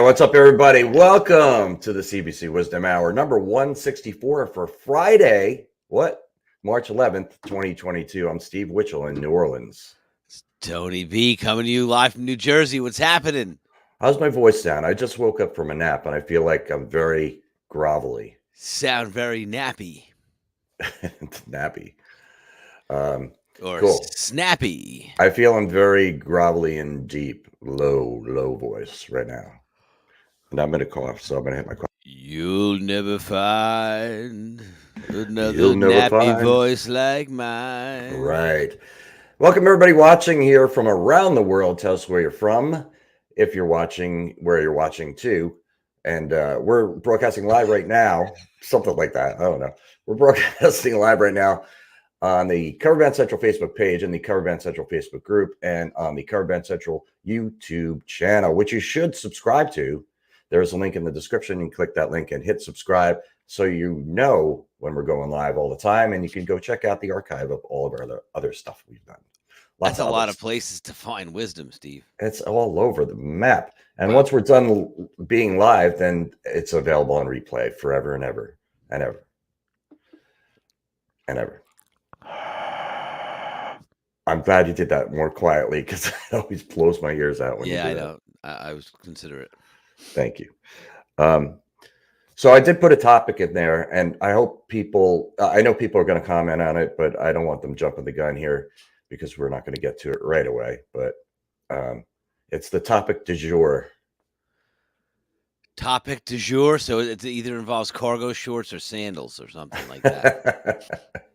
what's up, everybody? Welcome to the CBC Wizdumb Hour, number 164 for Friday, March 11th, 2022. I'm Steve Witchell in New Orleans. It's Tony B coming to you live from New Jersey. What's happening? How's my voice sound? I just woke up from a nap, and I feel like I'm very grovelly. Sound very nappy. Nappy. Or cool. snappy. I feel I'm very grovelly and deep, low voice right now. And I'm going to cough, so I'm going to hit my cough. You'll never find another nappy voice like mine. Right. Welcome, everybody watching here from around the world. Tell us where you're from, if you're watching, where you're watching too. And we're broadcasting live right now, something like that. I don't know. We're broadcasting live right now on the Cover Band Central Facebook page and the Cover Band Central Facebook group and on the Cover Band Central YouTube channel, which you should subscribe to. There's a link in the description. You click that link and hit subscribe so you know when we're going live all the time. And you can go check out the archive of all of our other stuff we've done. That's a lot of places to find wisdom, Steve. It's all over the map. And once we're done being live, then it's available on replay forever and ever and ever and ever. I'm glad you did that more quietly because it always blows my ears out when you do I that. know. I was considerate. Thank you. So I did put a topic in there, and I hope people, I know people are going to comment on it, but I don't want them jumping the gun here because we're not going to get to it right away. But it's the topic du jour. Topic du jour? So it either involves cargo shorts or sandals or something like that.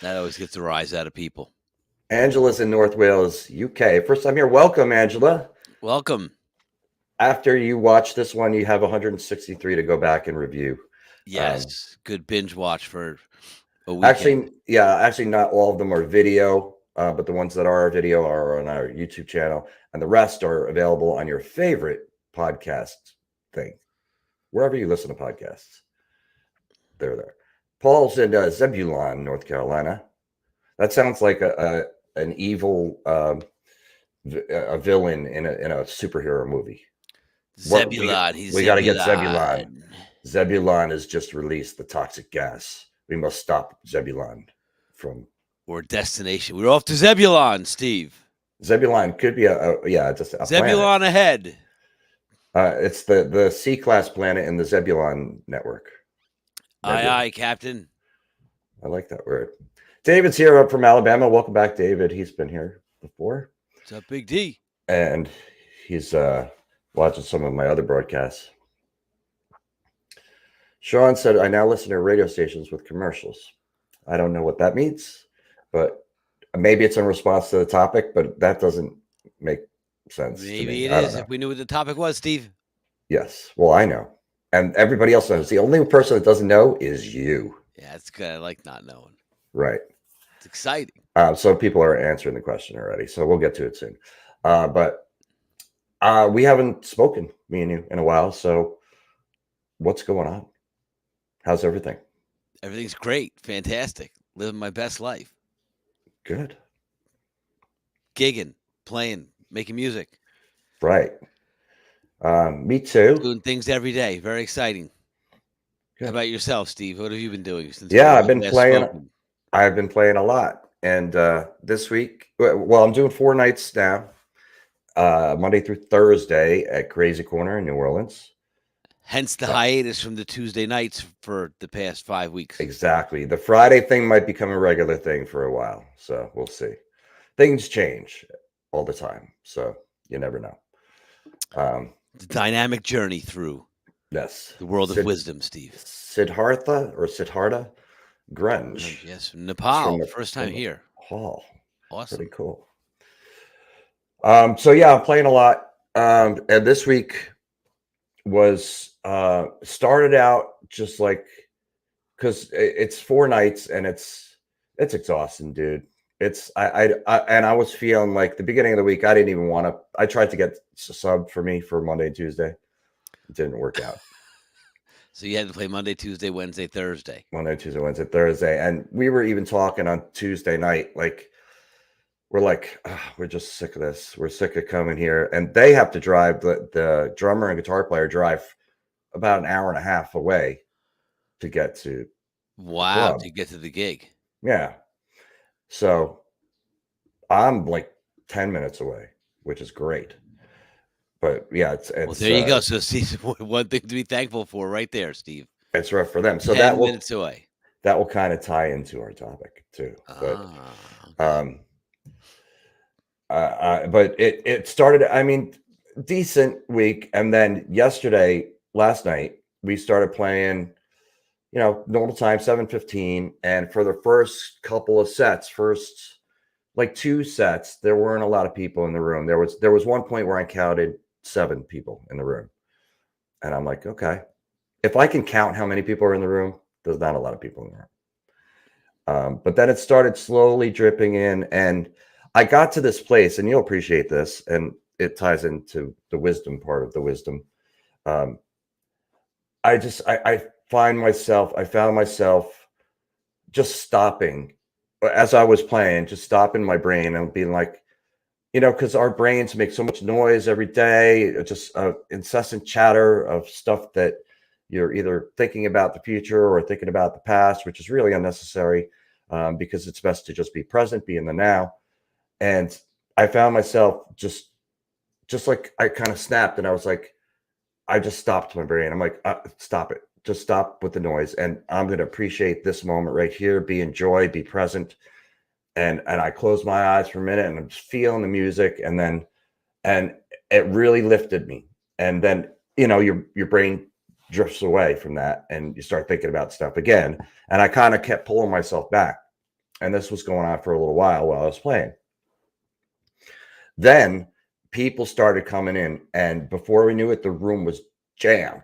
That always gets a rise out of people. Angela's in North Wales, UK. First time here. Welcome, Angela. Welcome. After you watch this one, you have 163 to go back and review. Yes, good binge watch for a weekend. Actually, not all of them are video, but the ones that are video are on our YouTube channel, and the rest are available on your favorite podcast thing, wherever you listen to podcasts. They're there. Paul's in Zebulon, North Carolina. That sounds like an evil a villain in a superhero movie. Zebulon. We got to get Zebulon. Zebulon has just released the toxic gas. We must stop Zebulon from. Or destination. We're off to Zebulon, Steve. Zebulon could be just a Zebulon planet. ahead. It's the C-class planet in the Zebulon network. Aye, Captain. I like that word. David's here up from Alabama. Welcome back, David. He's been here before. What's up, Big D? And he's watching some of my other broadcasts. Sean said, I now listen to radio stations with commercials. I don't know what that means, but maybe it's in response to the topic, but that doesn't make sense. Maybe it is if we knew what the topic was, Steve. Yes. Well, I know. And everybody else knows. The only person that doesn't know is you. Yeah, it's good. I like not knowing. Right. It's exciting. So people are answering the question already. So we'll get to it soon. But we haven't spoken, me and you, in a while. So what's going on? How's everything? Everything's great. Fantastic. Living my best life. Good. Gigging, playing, making music. Right. Me too. Doing things every day. Very exciting. Good. How about yourself, Steve? What have you been doing since? I've been playing. I've been playing a lot. And this week, well, I'm doing 4 nights now. Monday through Thursday at Crazy Corner in New Orleans. Hence the hiatus from the Tuesday nights for the past 5 weeks. Exactly. The Friday thing might become a regular thing for a while. So we'll see. Things change all the time. So you never know. The dynamic journey through the world of wisdom, Steve. Siddhartha Grunge. Yes, Nepal. First time here. Nepal. Awesome. Pretty cool. So yeah, I'm playing a lot. And this week was started out just like because it's 4 nights and it's exhausting, dude. I was feeling like the beginning of the week I didn't even want to. I tried to get sub for me for Monday and Tuesday. It didn't work out. So you had to play Monday, Tuesday, Wednesday, Thursday. Monday, Tuesday, Wednesday, Thursday. And we were even talking on Tuesday night, like, we're like, "Ugh, we're just sick of this. We're sick of coming here." And they have to drive, the drummer and guitar player drive about an hour and a half away to get to the Wow, club. to get to the gig. Yeah. So I'm like 10 minutes away, which is great. But yeah, Well, there you go. So see, one thing to be thankful for right there, Steve. it's rough for them. So 10 minutes away. that will kind of tie into our topic too. Okay. Um but it started, I mean, decent week, and then last night, we started playing, normal time, 7:15, and for the first couple of sets, first like 2 sets, there weren't a lot of people in the room. There was one point where I counted 7 people in the room, and I'm like, "Okay, if I can count how many people are in the room, there's not a lot of people in the room." But then it started slowly dripping in, and I got to this place, and you'll appreciate this, and it ties into the wisdom part of the wisdom. Um, I found myself just stopping as I was playing, just stopping my brain and being like, because our brains make so much noise every day, just incessant chatter of stuff that you're either thinking about the future or thinking about the past, which is really unnecessary, because it's best to just be present, be in the now. And I found myself just like I kind of snapped, and I was like, I just stopped my brain. I'm like, stop it. Just stop with the noise. And I'm going to appreciate this moment right here, be in joy, be present. And I closed my eyes for a minute, and I'm just feeling the music. And it really lifted me. And then, your brain drifts away from that, and you start thinking about stuff again. And I kind of kept pulling myself back. And this was going on for a little while I was playing. Then people started coming in, and before we knew it, the room was jam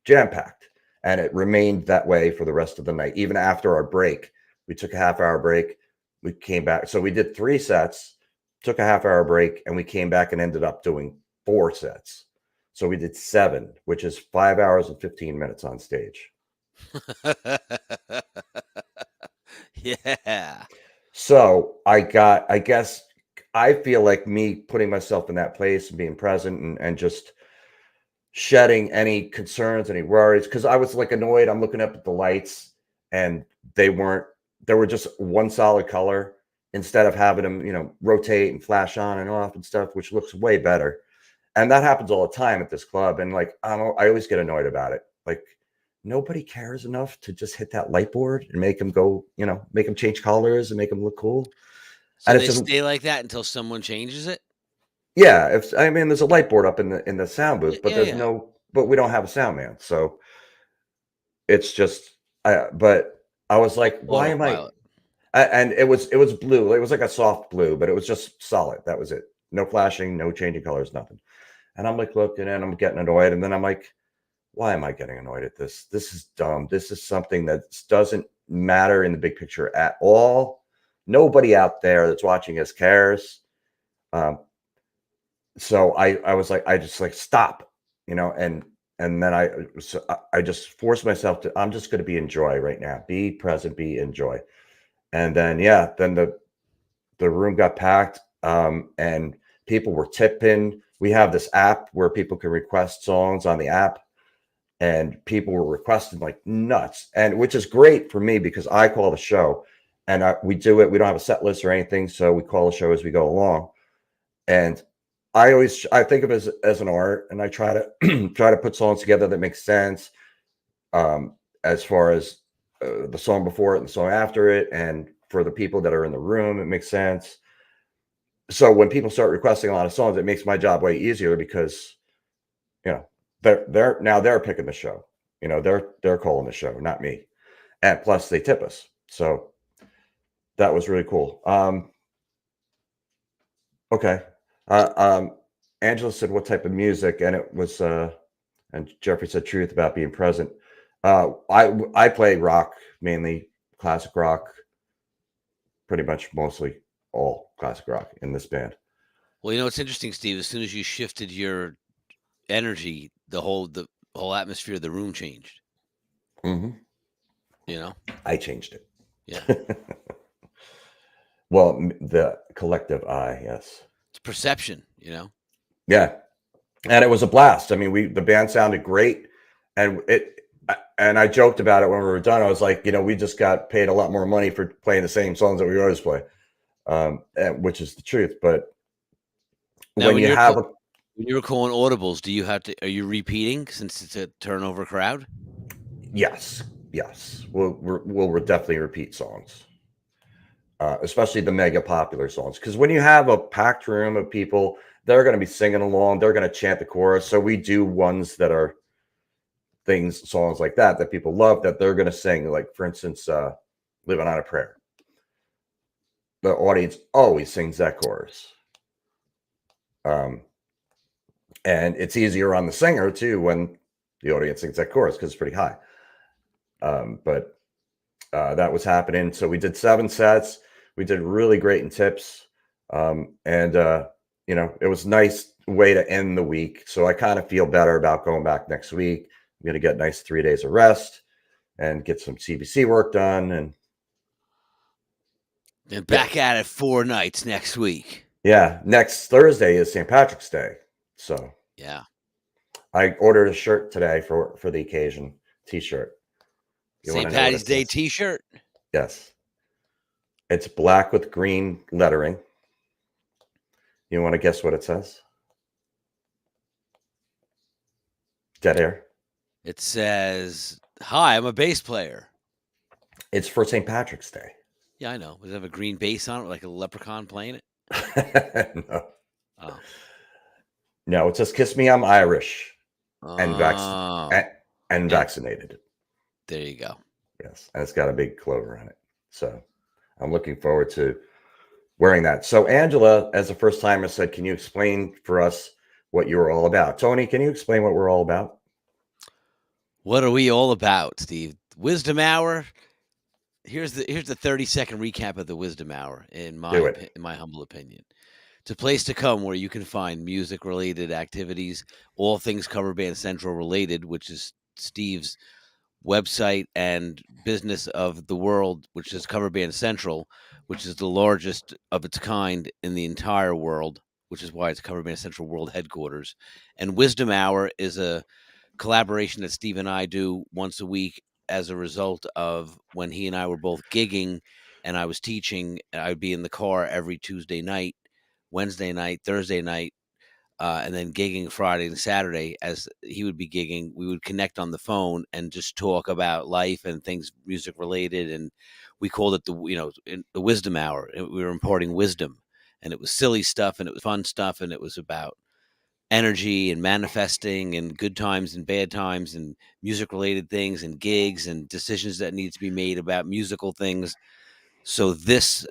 packed. And it remained that way for the rest of the night. Even after our break, we took a half-hour break. We came back. So we did 3 sets, took a half-hour break, and we came back and ended up doing 4 sets. So we did 7, which is 5 hours and 15 minutes on stage. Yeah. So I guess I feel like me putting myself in that place and being present, and just shedding any concerns, any worries, because I was like annoyed. I'm looking up at the lights, and they were just one solid color instead of having them, rotate and flash on and off and stuff, which looks way better. And that happens all the time at this club. And like, I always get annoyed about it. Like, nobody cares enough to just hit that light board and make them go, make them change colors and make them look cool. So And it's they just, stay like that until someone changes it? yeah, I mean, there's a light board up in the sound Yeah, booth, but yeah, yeah. but we don't have a sound man. So it's just, but I was like, why am I? Autopilot. And it was blue. It was like a soft blue, but it was just solid. That was it. No flashing, no changing colors, nothing. And I'm like looking, and I'm getting annoyed. And then I'm like, why am I getting annoyed at this? This is dumb. This is something that doesn't matter in the big picture at all. Nobody out there that's watching us cares. Um, so I was like, I just like stop, and then I just forced myself to. I'm just going to be in joy right now. Be present. Be in joy. And then then the room got packed, and people were tipping. We have this app where people can request songs on the app, and people were requesting like nuts, and which is great for me because I call the show, and we do it. We don't have a set list or anything, so we call the show as we go along. And I think of it as an art, and I try to try to put songs together that make sense, as far as the song before it and the song after it, and for the people that are in the room, it makes sense. So when people start requesting a lot of songs, it makes my job way easier because you know they're picking the show. They're calling the show, not me. And plus they tip us. So that was really cool. Okay. Angela said what type of music, and it was and Jeffrey said truth about being present. I play rock, mainly classic rock, pretty much mostly all classic rock in this band. Well, it's interesting, Steve. As soon as you shifted your energy, the whole atmosphere of the room changed. Hmm. You know? I changed Yeah. it. Well, the collective I, yes. It's perception, Yeah. And it was a blast. I mean, the band sounded great, and I joked about it when we were done. I was like, we just got paid a lot more money for playing the same songs that we always play, which is the truth. But Now, when you have a when you're calling audibles, are you repeating since it's a turnover crowd? yes, yes, we'll definitely repeat songs, especially the mega popular songs, because when you have a packed room of people, they're going to be singing along, they're going to chant the chorus. So we do ones that are songs like that people love, that they're going to sing. Like, for instance, "Living on a Prayer." The audience always sings that chorus, um, and it's easier on the singer too when the audience sings that chorus because it's pretty high. But that was happening. So we did 7 sets. We did really great in tips, and it was a nice way to end the week. So I kind of feel better about going back next week. I'm going to get nice 3 days of rest and get some CBC work done. And Back at it 4 nights next week. yeah, next Thursday is St. Patrick's Day. So yeah, I ordered a shirt today for the occasion, t-shirt. St. Patty's Day t-shirt. Yes. It's black with green lettering. You want to guess what it says? Dead air. It says, "Hi, I'm a bass player." It's for St. Patrick's Day. Yeah, I know. Does it have a green bass on it, like a leprechaun playing it? No. Oh. No, it says, "Kiss me, I'm Irish and Oh. vaccinated." There you go. Yes, and it's got a big clover on it. So I'm looking forward to wearing that. So Angela, as a first timer, said, "Can you explain for us what you're all about?" Tony, can you explain what we're all about? What are we all about, Steve? Wizdumb Hour. Here's the 30-second recap of the Wizdumb Hour in Do it. my humble opinion. It's a place to come where you can find music-related activities, all things Cover Band Central related, which is Steve's website and business of the world, which is Cover Band Central, which is the largest of its kind in the entire world, which is why it's Cover Band Central World Headquarters. And Wizdumb Hour is a collaboration that Steve and I do once a week as a result of when he and I were both gigging and I was teaching. I would be in the car every Tuesday night, Wednesday night, Thursday night, and then gigging Friday and Saturday. As he would be gigging, we would connect on the phone and just talk about life and things music related. And we called it the Wizdumb Hour. We were imparting wisdom, and it was silly stuff, and it was fun stuff, and it was about energy and manifesting and good times and bad times and music related things and gigs and decisions that need to be made about musical things. So this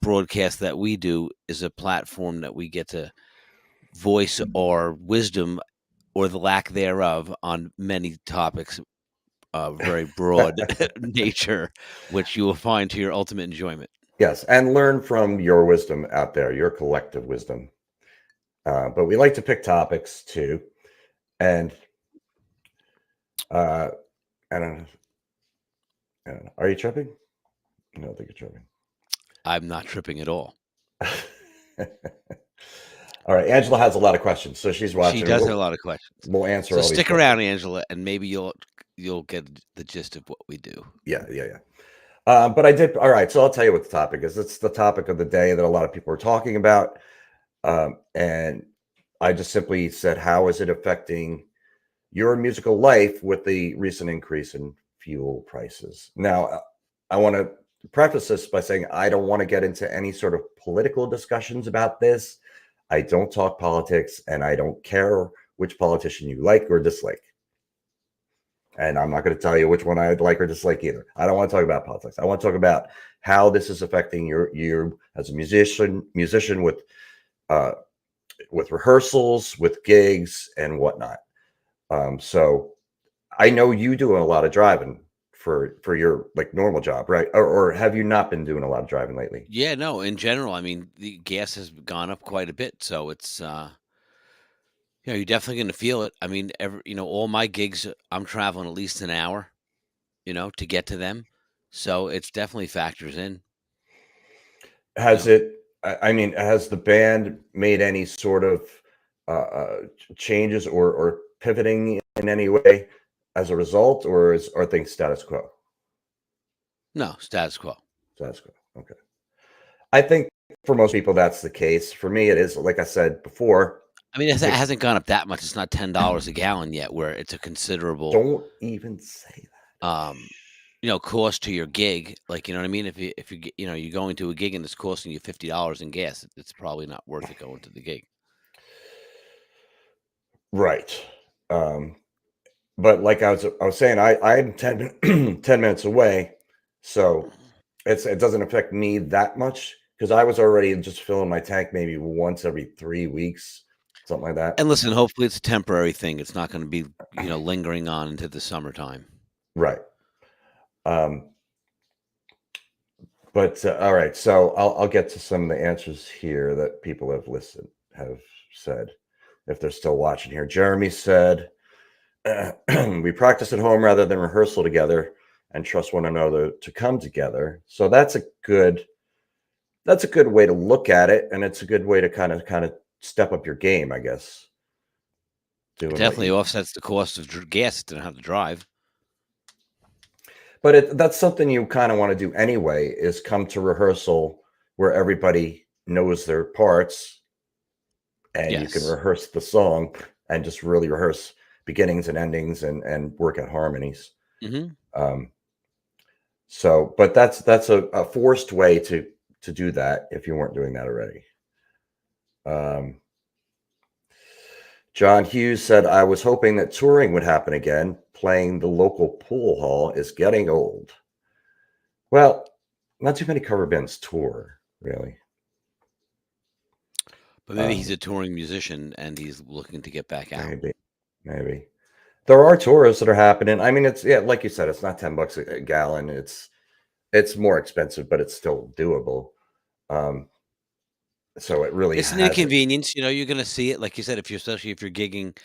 broadcast that we do is a platform that we get to voice our wisdom or the lack thereof on many topics of very broad nature, which you will find to your ultimate enjoyment. Yes, and learn from your wisdom out there, your collective wisdom. But we like to pick topics too. And I don't know. Are you tripping? I don't think you're tripping. I'm not tripping at all. All right, Angela has a lot of questions, so she's watching. She does have a lot of questions. We'll answer So all these stick questions. around, Angela, and maybe you'll get the gist of what we do. Yeah. But I did. All right, so I'll tell you what the topic is. It's the topic of the day that a lot of people are talking about, and I just simply said, how is it affecting your musical life with the recent increase in fuel prices? Now, I want to preface this by saying I don't want to get into any sort of political discussions about this. I don't talk politics, and I don't care which politician you like or dislike. And I'm not going to tell you which one I like or dislike either. I don't want to talk about politics. I want to talk about how this is affecting you as a musician with rehearsals, with gigs, and whatnot. So I know you do a lot of driving for your like normal job, right? Or have you not been doing a lot of driving lately? Yeah, no, in general, I mean, the gas has gone up quite a bit, so it's you're definitely going to feel it. I mean, all my gigs, I'm traveling at least an hour, to get to them. So it's definitely factors in. You Has know, it I mean, has the band made any sort of, changes or pivoting in any way as a result, or are things status quo? no status quo. Status quo, okay. I think for most people, that's the case. For me, it is, like I said before, I mean, it it's hasn't gone up that much. It's not $10 a gallon yet, where it's a considerable, don't even say that. um, cost to your gig. Like, you know what I mean? If you're going to a gig and it's costing you $50 in gas, it's probably not worth it going to the gig. Right. Um, but like I was saying, I'm 10 minutes away, so it doesn't affect me that much because I was already just filling my tank maybe once every 3 weeks, something like that. And listen, hopefully it's a temporary thing. It's not going to be, lingering on into the summertime. Right. Um, but all right, so I'll get to some of the answers here that people have said if they're still watching here. Jeremy said, "We practice at home rather than rehearsal together, and trust one another to come together." So that's a good way to look at it, and it's a good way to kind of step up your game, I guess. It Doing what definitely you offsets the cost of gas to have to drive. But that's something you kind of want to do anyway, is come to rehearsal where everybody knows their parts and you can Yes. rehearse the song and just really rehearse beginnings and endings and work at harmonies. Hmm. Um, so, but that's a forced way to do that if you weren't doing that already. Um, John Hughes said, "I was hoping that touring would happen again. Playing the local pool hall is getting old." Well, not too many cover bands tour, really. But maybe he's Um, a touring musician and he's looking to get back out. maybe, maybe there are tours that are happening. I mean, it's yeah, like you said, it's not $10 a gallon. It's more expensive, but it's still doable. Um, so it really It's an hasn't. inconvenience, you're gonna see it, like you said, especially if you're gigging.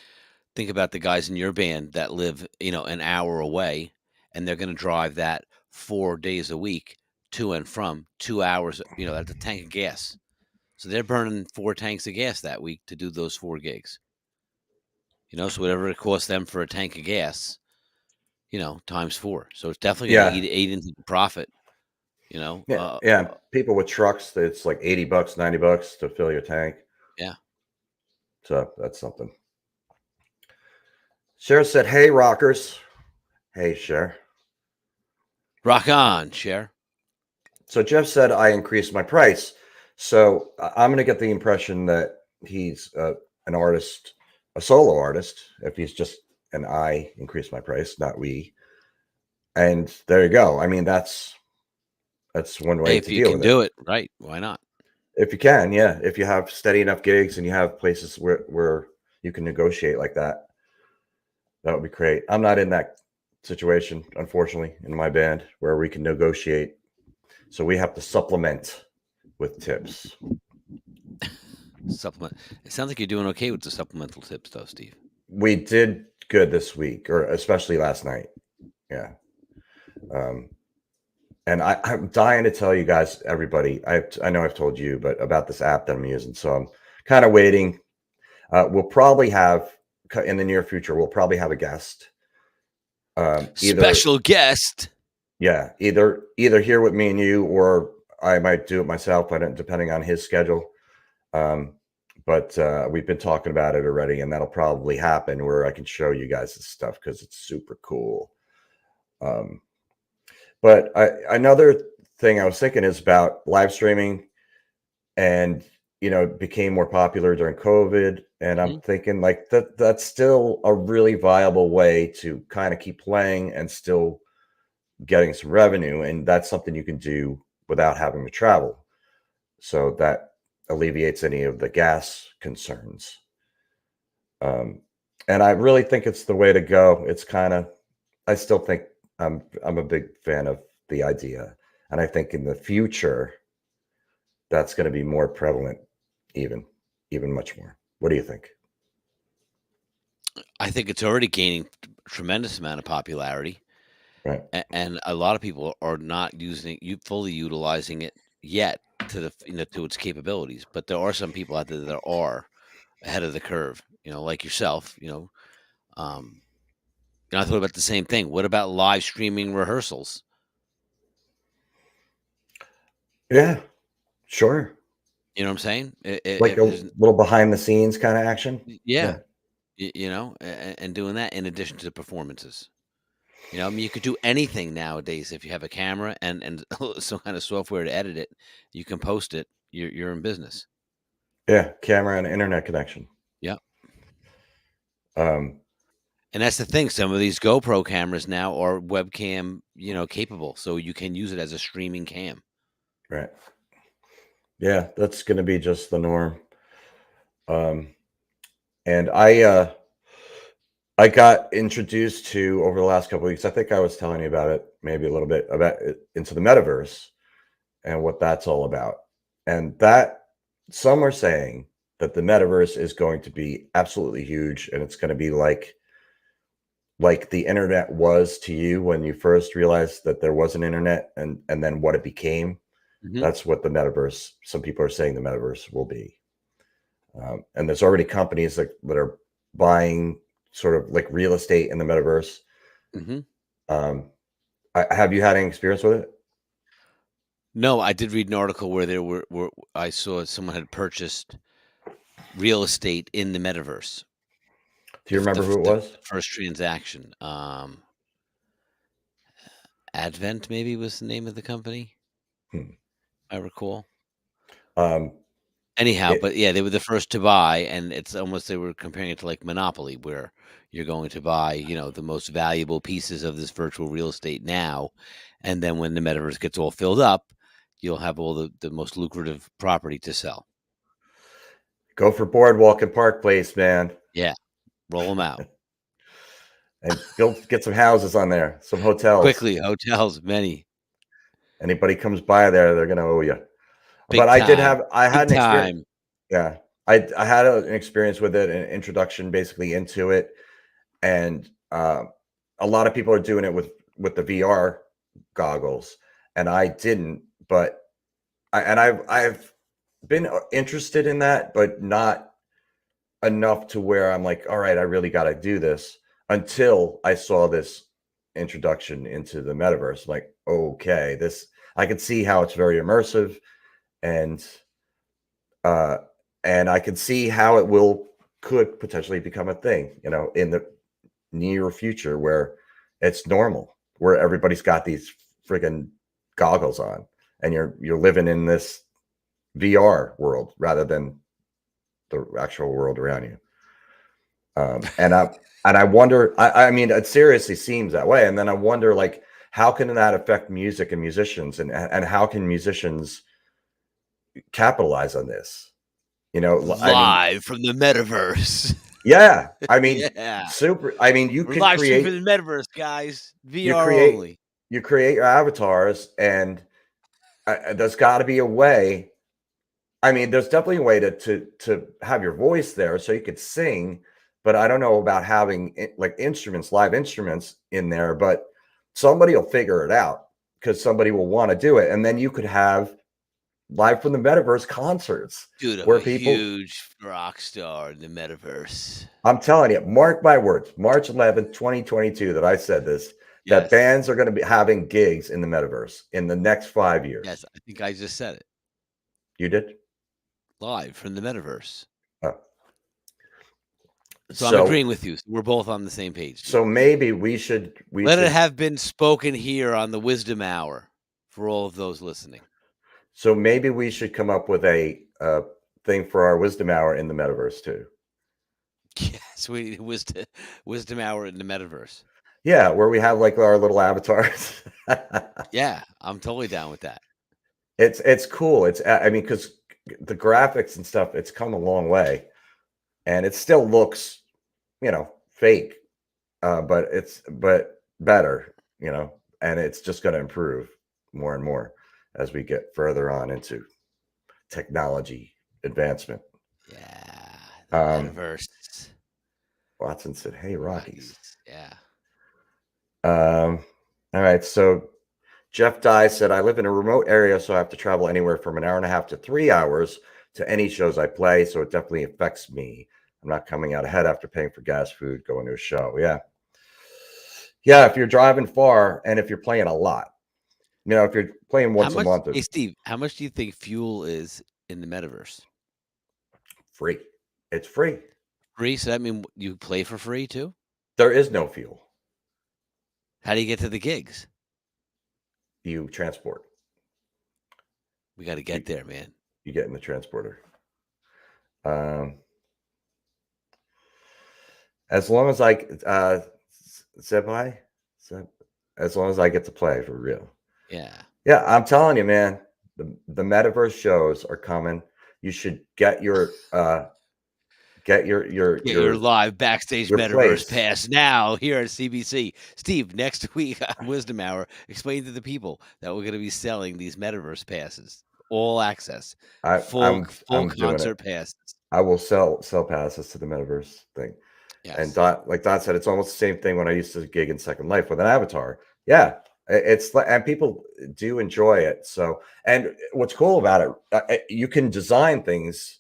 Think about the guys in your band that live, an hour away, and they're gonna drive that 4 days a week to and from 2 hours, that's a tank of gas. So they're burning 4 tanks of gas that week to do those 4 gigs, so whatever it costs them for a tank of gas, times 4. So it's definitely gonna Yeah, eat into the profit, you know, yeah, uh, yeah. People with trucks, it's like $80, $90 to fill your tank. yeah. So that's something. Cher said, "Hey, rockers." Hey, Cher. Rock on, Cher. So Jeff said I increased my price. So I'm going to get the impression that he's an artist, a solo artist. If he's just an I increased my price, not we. And there you go. I mean, that's one Hey, way if to you deal can with it. do it, right, why not? If you can, yeah. If you have steady enough gigs and you have places where you can negotiate like that, that would be great. I'm not in that situation, unfortunately, in my band where we can negotiate. So we have to supplement with tips. Supplement. It sounds like you're doing okay with the supplemental tips though, Steve. We did good this week, or especially last night. Yeah. Um, and I'm dying to tell you guys, everybody. I know I've told you, but about this app that I'm using. So I'm kind of waiting. We'll probably have in the near future. We'll probably have a guest. Either Special guest. yeah, either here with me and you, or I might do it myself, but depending on his schedule. Um, but we've been talking about it already, and that'll probably happen where I can show you guys this stuff because it's super cool. Um, but another thing I was thinking is about live streaming, and it became more popular during COVID, and I'm Mhm. thinking like that's still a really viable way to kind of keep playing and still getting some revenue, and that's something you can do without having to travel. So that alleviates any of the gas concerns. Um, and I really think it's the way to go. It's kind of, I still think I'm a big fan of the idea, and I think in the future that's going to be more prevalent, even even much more. What do you think? I think it's already gaining tremendous amount of popularity, Right. and a lot of people are not using you fully utilizing it yet. to to its capabilities. But there are some people out there that are ahead of the curve, like yourself. Um, and I thought about the same thing. What about live streaming rehearsals? Yeah, sure. You know what I'm saying? Like If a there's little behind the scenes kind of action. yeah, Yeah. and doing that in addition to the performances. I mean, you could do anything nowadays if you have a camera and some kind of software to edit it. You can post it. You're in business. Yeah. Camera and internet connection. Yeah, Um, and that's the thing. Some of these GoPro cameras now are webcam, capable, so you can use it as a streaming cam. right. Yeah, that's going to be just the norm. Um, and I got introduced to over the last couple of weeks. I think I was telling you about it, maybe a little bit about it, into the metaverse and what that's all about. And that some are saying that the metaverse is going to be absolutely huge, and it's going to be like the internet was to you when you first realized that there was an internet, and then what it became. Hmm. That's what the metaverse. Some people are saying the metaverse will be. And there's already companies that are buying sort of like real estate in the metaverse. Hmm. Um, have you had any experience with it? No, I did read an article where I saw someone had purchased real estate in the metaverse. Do you remember who it The was? first transaction. Advent maybe was the name of the company, Hmm. I recall. Um, Anyhow, it but yeah, they were the first to buy, and it's almost they were comparing it to like Monopoly, where you're going to buy, the most valuable pieces of this virtual real estate now, and then when the metaverse gets all filled up, you'll have all the most lucrative property to sell. Go for Boardwalk and Park Place, man, Yeah, roll them out and get some houses on there, some hotels. quickly. Hotels, many, Anybody comes by there, they're gonna owe you. But big time, I big had an experience. time. Yeah, I had an experience with it, an introduction basically into it, and a lot of people are doing it with the VR goggles, and I didn't. But I've been interested in that, but not enough to where I'm like, all right, I really got to do this until I saw this introduction into the metaverse. Like, okay, this I could see how it's very immersive, and uh, and I can see how it could potentially become a thing, in the near future where it's normal, where everybody's got these friggin' goggles on, and you're living in this VR world rather than the actual world around you. And I wonder. I mean, it seriously seems that way. And then I wonder, like, how can that affect music and musicians, and how can musicians capitalize on this? I mean, Live from the metaverse. yeah. I mean, Yeah, super. I mean, we're live streaming from the metaverse, guys. you VR create only. you create your avatars, and there's got to be a way. I mean, there's definitely a way to have your voice there so you could sing, but I don't know about having like instruments, live instruments in there, but somebody will figure it out because somebody will want to do it. And then you could have live from the metaverse concerts Dude, I'm where a people, huge rock star in the metaverse. I'm telling you, mark my words, March 11th, 2022, that I said this, that Yes. bands are going to be having gigs in the metaverse in the next 5 years. Yes, I think I just said it. You did? Live from the metaverse. Oh. So I'm So agreeing with you. So we're both on the same page, so dude. maybe we Let it should have been spoken here on the Wisdom Hour for all of those listening. So maybe we should come up with a thing for our wisdom hour in the metaverse too. Yes, we need wisdom hour in the metaverse. Yeah, where we have like our little avatars. Yeah, I'm totally down with that. It's cool. I mean, because the graphics and stuff, it's come a long way, and it still looks, fake, but better, and it's just going to improve more and more as we get further on into technology advancement. Yeah, the Um, metaverse. Watson said, "Hey, Rockies." Rockies. Yeah. All right. So Jeff Dye said, I live in a remote area, so I have to travel anywhere from an hour and a half to 3 hours to any shows I play. So it definitely affects me. I'm not coming out ahead after paying for gas, food, going to a show. Yeah. Yeah. If you're driving far and if you're playing a lot, if you're playing How once a much, month, hey it's Steve, how much do you think fuel is in the metaverse? free. It's free. Free? So that mean you play for free too? There is no fuel. How do you get to the gigs? You transport. We got to get there, man. You get in the transporter. As long as I as long as I get to play for real. Yeah, I'm telling you, man, the metaverse shows are coming. You should get your live backstage your metaverse place. pass now here at CBC. Steve, next week on Wisdom Hour, explain to the people that we're going to be selling these metaverse passes, all access, full concert passes. I will sell passes to the metaverse thing. Yes. And like Don said, it's almost the same thing when I used to gig in Second Life with an avatar. Yeah, it's and people do enjoy it. So, and what's cool about it, you can design things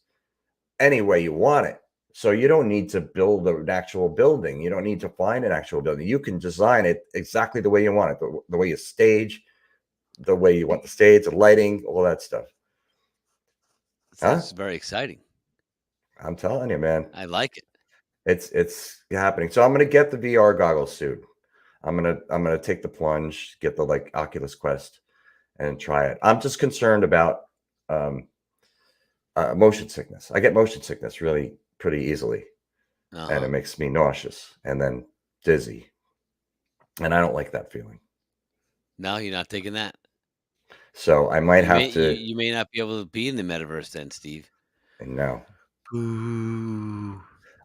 any way you want it. So you don't need to build an actual building. You don't need to find an actual building. You can design it exactly the way you want it, the way you stage, the way you want the stage, the lighting, all that stuff. That's very exciting. I'm telling you, man. I like it. It's happening. So I'm gonna get the VR goggles soon. I'm gonna take the plunge, get the Oculus Quest, and try it. I'm just concerned about motion sickness. I get motion sickness really pretty easily, and it makes me nauseous and then dizzy, and I don't like that feeling. No, you're not taking that. So I might have to. You may not be able to be in the metaverse then, Steve. No. Ooh.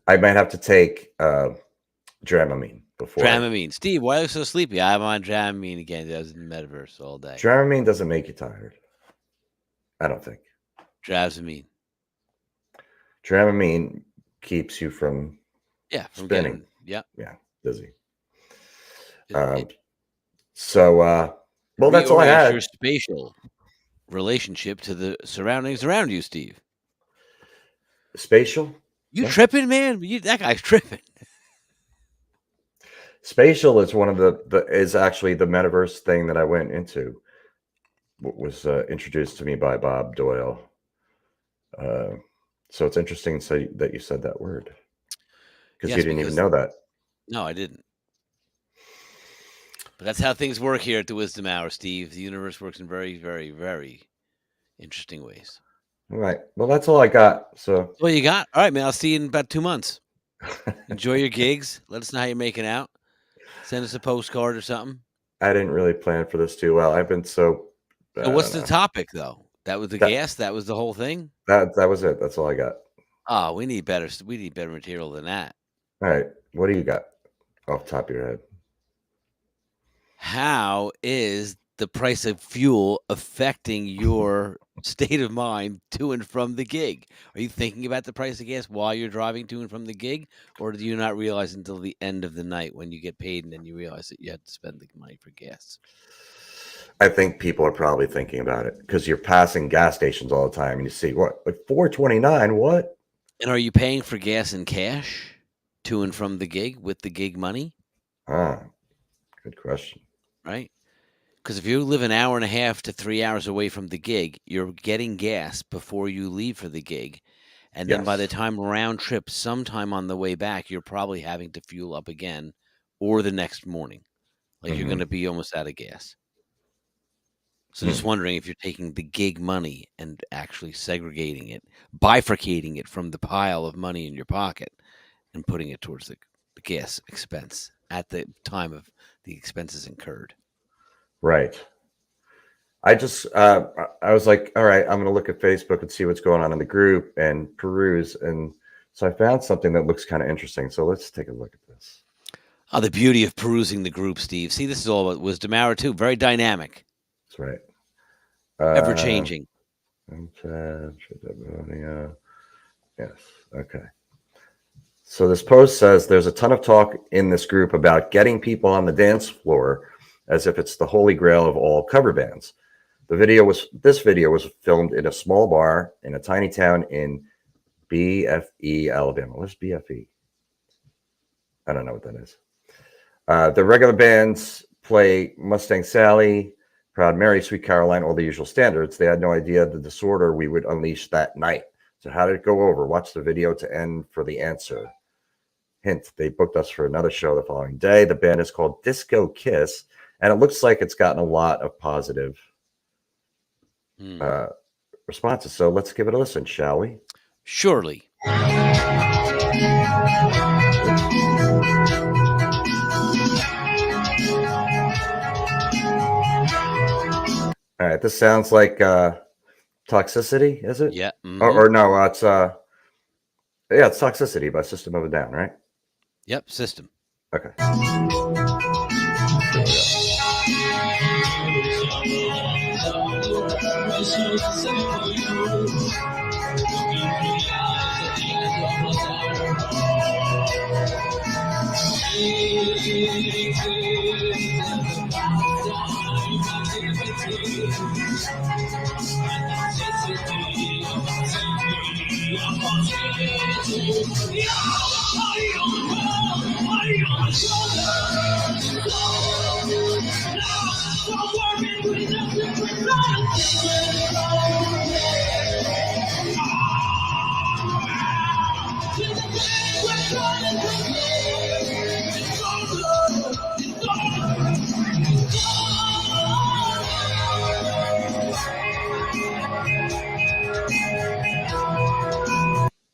I might have to take Dramamine before. Dramamine. Steve, why are you so sleepy? I'm on Dramamine again. I was in the metaverse all day. Dramamine doesn't make you tired. I don't think. Dramamine. Dramamine keeps you from spinning. Yeah, dizzy. Well, that's all I had. Your spatial relationship to the surroundings around you, Steve. Spatial? You tripping, man? That guy's tripping. Spatial is one of is actually the metaverse thing that I went into. Was introduced to me by Bob Doyle. So it's interesting that you said that word because you didn't even know that. No, I didn't. But that's how things work here at the Wisdom Hour, Steve. The universe works in very, very, very interesting ways. All right. Well, that's all I got. So what you got? All right, man. I'll see you in about 2 months. Enjoy your gigs. Let us know how you're making out. Send us a postcard or something. I didn't really plan for this too well. I've been so. So what's the topic though? That was the gas. That was the whole thing. That was it. That's all I got. Oh, we need better material than that. All right. What do you got off the top of your head? How is the price of fuel affecting your state of mind to and from the gig? Are you thinking about the price of gas while you're driving to and from the gig, or do you not realize until the end of the night when you get paid and then you realize that you had to spend the money for gas? I think people are probably thinking about it because you're passing gas stations all the time and you see what, like $4.29, what? And are you paying for gas in cash to and from the gig with the gig money? Good question. Right? Because if you live an hour and a half to 3 hours away from the gig, you're getting gas before you leave for the gig. And then by the time round trip, sometime on the way back, you're probably having to fuel up again or the next morning. Like you're going to be almost out of gas. So just wondering if you're taking the gig money and actually segregating it, bifurcating it from the pile of money in your pocket and putting it towards the gas expense at the time of the expenses incurred. Right. I just, I was like, all right, I'm going to look at Facebook and see what's going on in the group and peruse. And so I found something that looks kind of interesting. So let's take a look at this. Oh, the beauty of perusing the group, Steve. See, this is all about Wizdumb Hour too. Very dynamic. That's right. Ever changing. Yes. Okay. So this post says there's a ton of talk in this group about getting people on the dance floor as if it's the holy grail of all cover bands. This video was filmed in a small bar in a tiny town in BFE, Alabama. Where's BFE? I don't know what that is. The regular bands play Mustang Sally, Proud Mary, Sweet Caroline, all the usual standards. They had no idea the disorder we would unleash that night. So how did it go over? Watch the video to end for the answer. Hint, they booked us for another show the following day. The band is called Disco Kiss, and it looks like it's gotten a lot of positive responses. So let's give it a listen, shall we? Surely. All right, this sounds like Toxicity, is it? Yeah. Or no, it's it's Toxicity by System of a Down, right? Yep, System. Okay.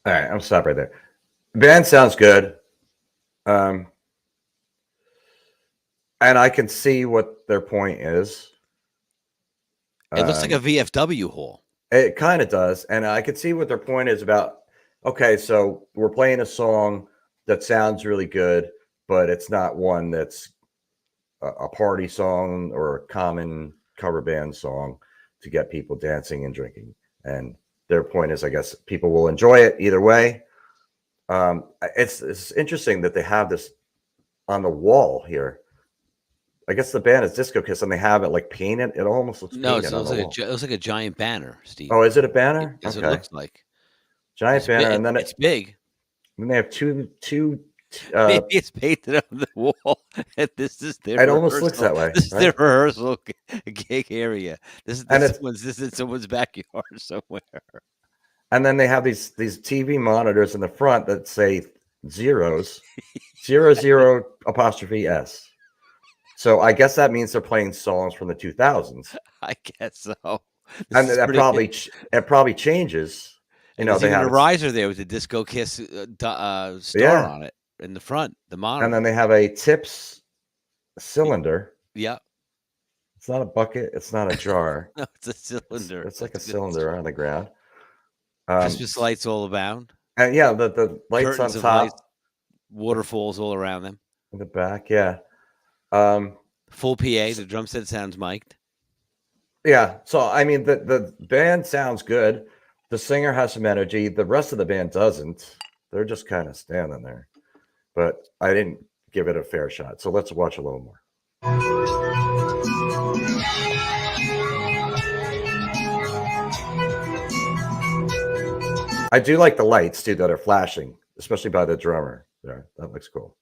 All right, I'm stop right there. Band sounds good. And I can see what their point is. It looks like a VFW hall. It kind of does. And I can see what their point is about. Okay, so we're playing a song that sounds really good, but it's not one that's a party song or a common cover band song to get people dancing and drinking. And their point is, I guess, people will enjoy it either way. It's interesting that they have this on the wall here. I guess the band is Disco Kiss, and they have it like painted. It almost looks No, painted. it looks like a giant banner, Steve. Oh, is it a banner? That's what it looks like. Giant banner, and then it's big. Then they have two. Maybe it's painted on the wall, and this is their. It almost looks that way. This is their rehearsal gig area. This is in someone's backyard somewhere. And then they have these TV monitors in the front that say zeros, 00 apostrophe S. So I guess that means they're playing songs from the 2000s. I guess so. And that probably changes. You know, they have a riser there with the Disco Kiss star on it in the front, the monitor. And then they have a tips cylinder. Yeah. It's not a bucket. It's not a jar. No, it's a cylinder. It's like a cylinder on the ground. Christmas lights all around. And yeah, the lights curtains on top. Lights, waterfalls all around them. In the back, yeah. Full PA. The drum set sounds mic'd. Yeah. So, I mean, the band sounds good. The singer has some energy. The rest of the band doesn't. They're just kind of standing there. But I didn't give it a fair shot. So let's watch a little more. I do like the lights, too, that are flashing, especially by the drummer there. That looks cool.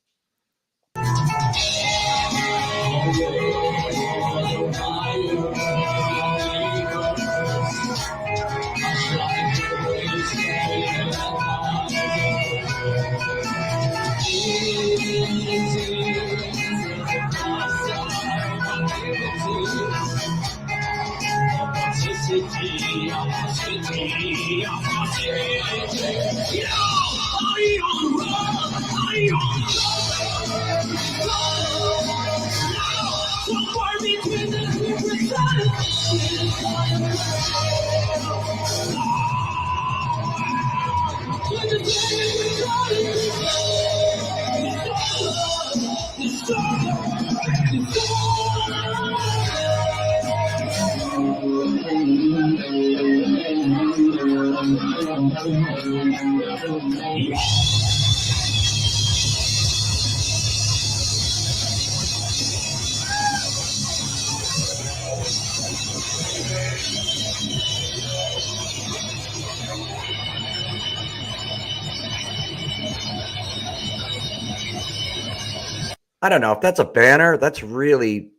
I don't know if that's a banner. That's really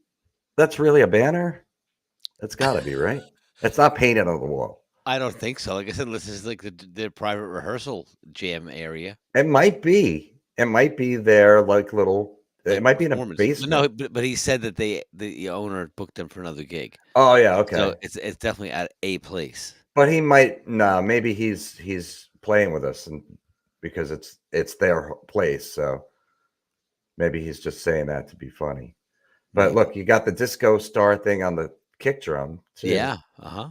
a banner. That's got to be right. It's not painted on the wall. I don't think so. Like I said, this is like their private rehearsal jam area, It might be. It might be their like little. It like might be in a performance. But no, basement. but he said that the owner booked them for another gig, Oh yeah, so okay. it's definitely at a place. But he might. No, maybe he's playing with us, and because it's their place, so maybe he's just saying that to be funny. But Maybe. look, you got the disco star thing on the kick drum too, Yeah. Uh huh.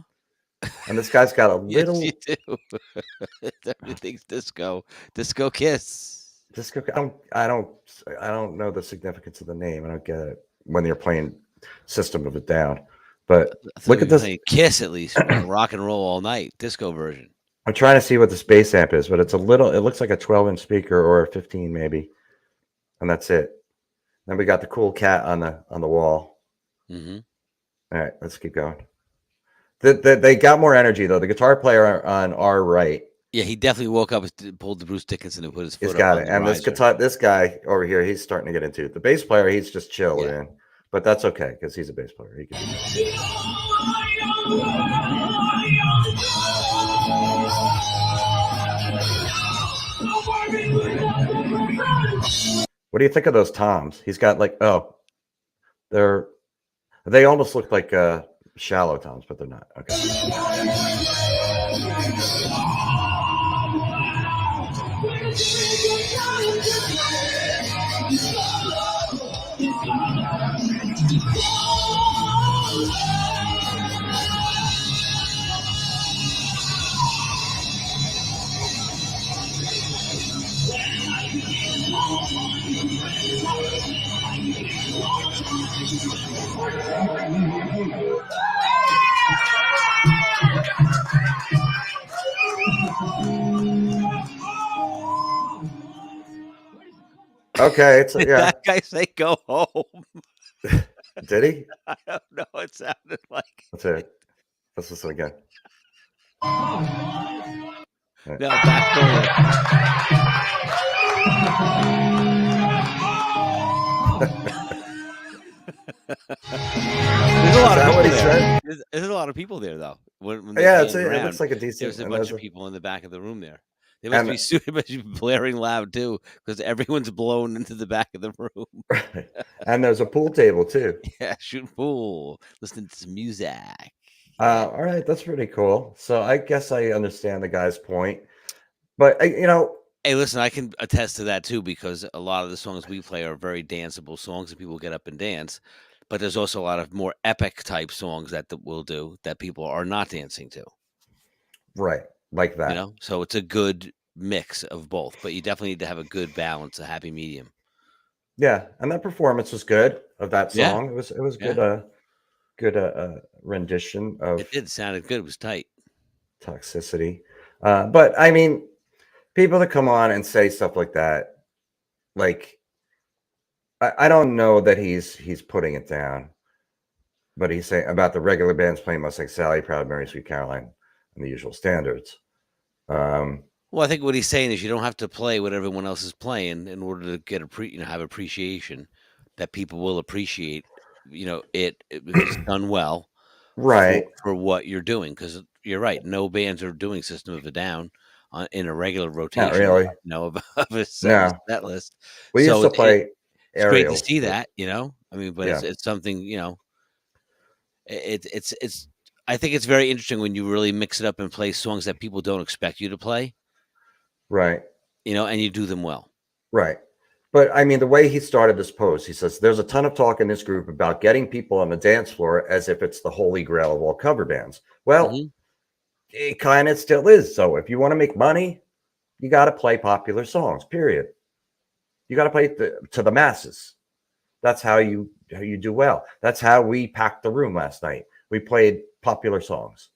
and this guy's got a Yes, you little do. Everything's disco. Disco kiss. disco. I don't know the significance of the name. I don't get it when you're playing System of a Down. But I thought look we at were this. playing Kiss at least. We're playing rock and roll all night. Disco version. I'm trying to see what this bass amp is, but it's a little. It looks like a 12-inch speaker or a 15 maybe, and that's it. Then we got the cool cat on the wall. Mm-hmm. All right, let's keep going. They got more energy though. The guitar player on our right, Yeah, he definitely woke up, pulled the Bruce Dickinson, and put his he's foot up got on it. the And riser. this guy over here, he's starting to get into it. The bass player, he's just chilled Yeah. in, but that's okay because he's a bass player. He can do that. What do you think of those toms? He's got like they almost look like shallow toms, but they're not. Okay. Okay, it's Did yeah. that guy say go home? Did he? I don't know. It sounded like Let's hear it. Let's listen again. Right. no back forward. There's a lot of Is that what people he there. said? There's a lot of people there though. When they Yeah, panned it around, looks like a there decent was a and bunch there's of a people in the back of the room there. They must and be they must be blaring loud too, because everyone's blown into the back of the room. and there's a pool table too. Yeah, shooting pool, listening to some music. All right, that's pretty cool. So I guess I understand the guy's point, but Hey, listen, I can attest to that too because a lot of the songs we play are very danceable songs and people get up and dance. But there's also a lot of more epic type songs that we'll do that people are not dancing to. right, like that. So it's a good mix of both. But you definitely need to have a good balance, a happy medium. Yeah, and that performance was good of that Yeah, song. It was good. yeah, Good rendition of it did. Sounded good. It was tight. Toxicity. But I mean, people that come on and say stuff like that, like I don't know that he's putting it down, but he's saying about the regular bands playing Mustang Sally, Proud Mary, Sweet Caroline, and the usual standards. Well, I think what he's saying is you don't have to play what everyone else is playing in order to get have appreciation that people will appreciate. It because it's done well Right. for what you're doing. Because you're right, no bands are doing System of a Down in a regular Not rotation. really. Of a No. set list. We used So to play it's great to aerials, see but that. I mean, but yeah, it's something. It's. I think it's very interesting when you really mix it up and play songs that people don't expect you to play. right. And you do them well. Right. But I mean, the way he started this post, he says, there's a ton of talk in this group about getting people on the dance floor as if it's the holy grail of all cover bands. Well, Mhm. it kind of still is. So if you want to make money, you got to play popular songs, period. You got to play to the masses. That's how you do well. That's how we packed the room last night. We played popular songs.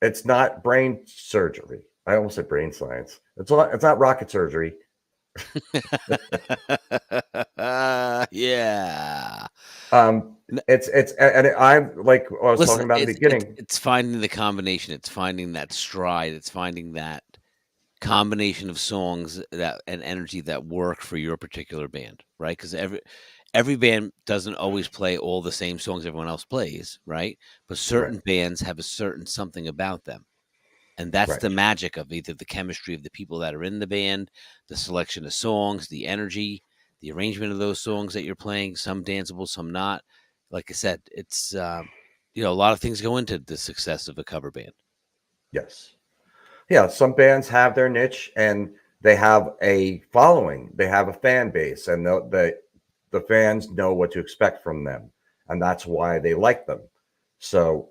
It's not brain surgery. I almost said brain science. It's not rocket surgery. Yeah. N It's and I'm like I was Listen, talking about in the it's beginning. finding the combination, it's finding that stride, it's finding that combination of songs that and energy that work for your particular band, right? Because every band doesn't always play all the same songs everyone else plays, right? But Right. certain bands have a certain something about them. And that's Right. the magic of either the chemistry of the people that are in the band, the selection of songs, the energy, the arrangement of those songs that you're playing, some danceable, some not. Like I said, it's a lot of things go into the success of a cover band. Yes. Yeah. Some bands have their niche and they have a following. They have a fan base, and the fans know what to expect from them, and that's why they like them. So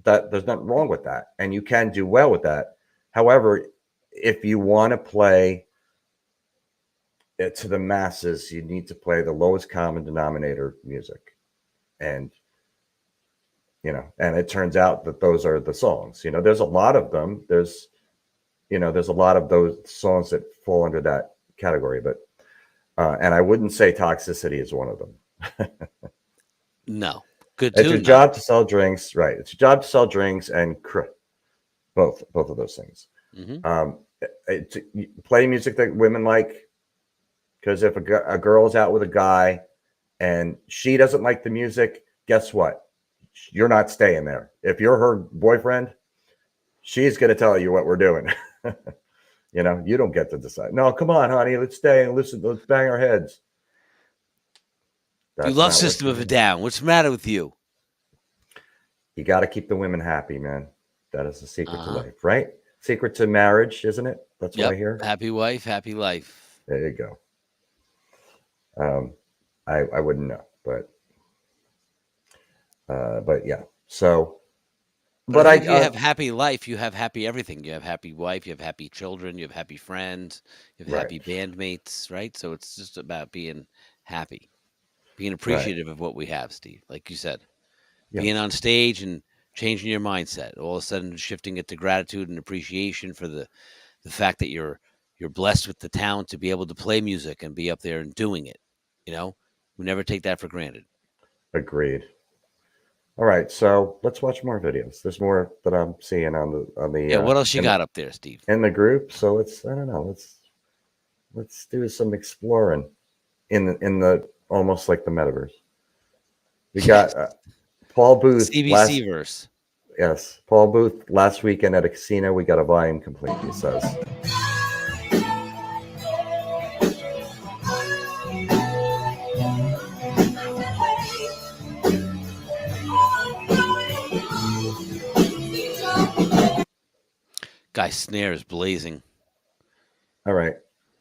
that there's nothing wrong with that, and you can do well with that. However, if you want to play it to the masses, you need to play the lowest common denominator music, and and it turns out that those are the songs. There's a lot of them. There's a lot of those songs that fall under that category, but and I wouldn't say Toxicity is one of them. No. Good It's your tune, though. job to sell drinks, right? It's your job to sell drinks and both of those things. Hmm. Play music that women like, because if a girl is out with a guy and she doesn't like the music, guess what? You're not staying there. If you're her boyfriend, she's going to tell you what we're doing. You don't get to decide. No, come on, honey, let's stay and listen. Let's bang our heads. You That's love not what System you of a do. Down. What's the matter with you? You got to keep the women happy, man. That is the secret to Uh-huh. life, right? Secret to marriage, isn't it? That's what I Yep. hear. Happy wife, happy life. There you go. Um, I wouldn't know, but yeah. So, But I but think if you have happy life, you have happy everything. You have happy wife, you have happy children, you have happy friends, you have right, happy bandmates, right? So it's just about being happy, being right, appreciative of what we have, Steve. Like you said, being yes, on stage and changing your mindset, all of a sudden shifting it to gratitude and appreciation for the fact that you're blessed with the talent to be able to play music and be up there and doing it. You know, we never take that for granted. agreed. All right, so let's watch more videos. There's more that I'm seeing Yeah, what else you got up there, Steve? in the group. So I don't know, let's do some exploring in the almost like the metaverse. We got Paul Booth CBC verse. Paul Booth last weekend at a casino. We got a volume complete. He says. Guy's snare is blazing. All right,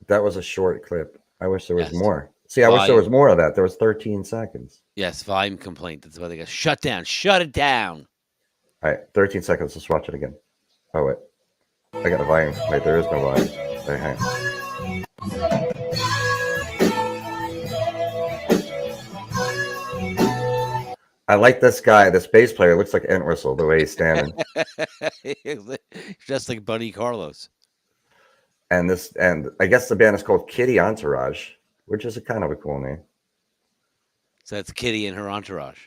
that was a short clip. I wish there was Yes. more. See, I wish there Volume. was more of that. There was 13 seconds. Yes, volume complaint. That's why they got shut down. Shut it down. All right, 13 seconds. Let's watch it again. Oh wait, I got a volume. Wait, there is no volume. Wait, hang on. I like this guy. This bass player looks like Entwistle the way he's standing. Just like Buddy Carlos. And I guess the band is called Kitty Entourage, which is a kind of a cool name. So that's Kitty and her entourage.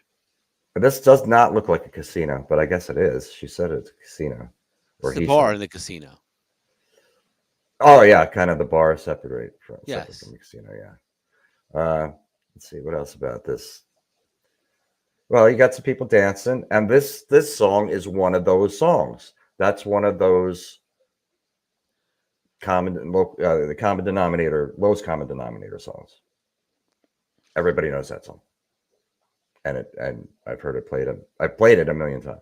But this does not look like a casino, but I guess it is. She said it's a casino. Or It's the he bar said. in the casino. Oh yeah, kind of the bar separate from Yes. the casino, yeah. Let's see what else about this. Well, you got some people dancing, and this song is one of those songs. That's one of those the common denominator, lowest common denominator songs. Everybody knows that song, and I've heard it played. I've played it a million times.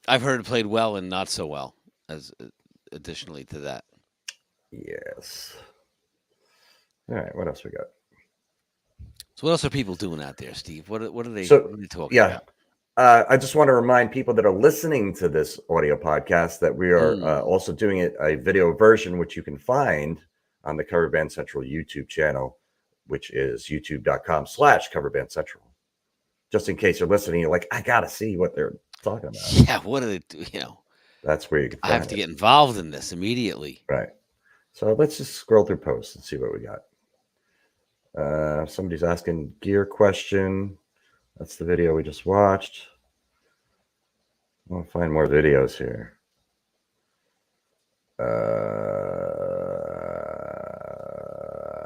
I've heard it played well and not so well. As additionally to that. Yes. All right. What else we got? So what else are people doing out there, Steve? What are they? So what are they talking yeah, about? I just want to remind people that are listening to this audio podcast that we are also doing a video version, which you can find on the Cover Band Central YouTube channel, which is youtube.com/Coverband Central. Just in case you're listening, you're like, I gotta see what they're talking about. Yeah, what are they? That's where you can find I have to get involved in this immediately. Right. So let's just scroll through posts and see what we got. Somebody's asking gear question. That's the video we just watched. I'll find more videos here.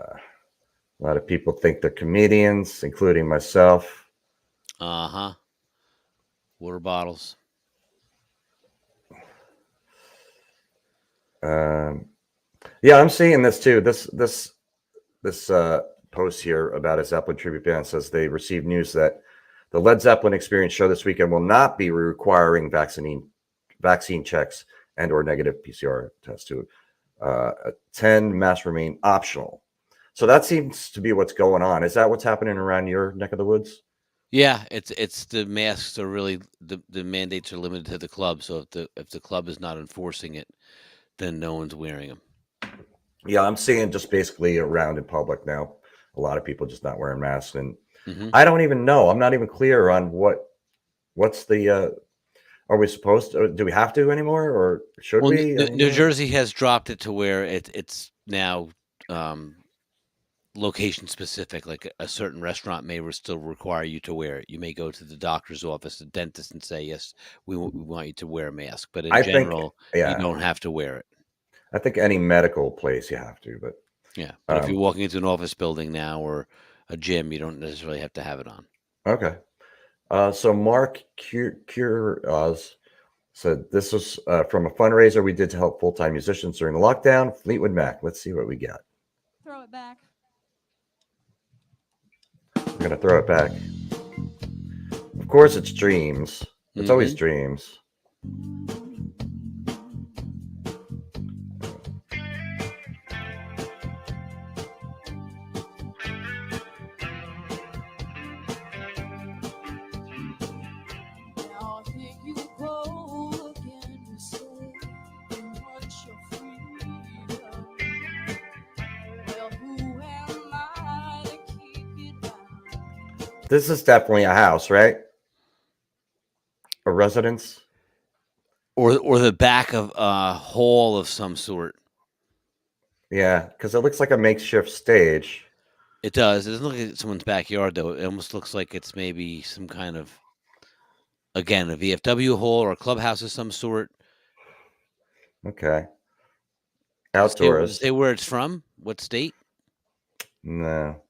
A lot of people think they're comedians, including myself. Uh-huh. Water bottles. Yeah, I'm seeing this too. This post here about a Zeppelin tribute band says they received news that the Led Zeppelin Experience show this weekend will not be requiring vaccine checks and or negative PCR tests to attend. Masks remain optional. So that seems to be what's going on. Is that what's happening around your neck of the woods? Yeah, it's the masks are really the mandates are limited to the club. So if the club is not enforcing it, then no one's wearing them. Yeah, I'm seeing just basically around in public now. A lot of people just not wearing masks, and Mm-hmm. I don't even know. I'm not even clear on what's the. Are we supposed to? Do we have to anymore, or should Well, we New anymore? Jersey has dropped it to where it's now location specific. Like a certain restaurant may still require you to wear it. You may go to the doctor's office, the dentist, and say, "Yes, we want you to wear a mask." But in I think, general, you yeah, don't have to wear it. I think any medical place you have to, but Yeah, but if you're walking into an office building now or a gym, you don't necessarily have to have it on. okay. So Mark Cure said this was from a fundraiser we did to help full-time musicians during the lockdown. Fleetwood Mac. Let's see what we got. Throw it back. We're gonna throw it back. Of course, it's Dreams. It's always Mhm. Dreams. Now here you go again to say you want your freedom. Well, who am I to keep it down? This is definitely a house, right? A residence. Or the back of a hall of some sort. Yeah, because it looks like a makeshift stage. It does. It doesn't look like someone's backyard though. It almost looks like it's maybe some kind of, again, a VFW hall or a clubhouse of some sort. Okay. Does Outdoors. it say where it's from? What state? No.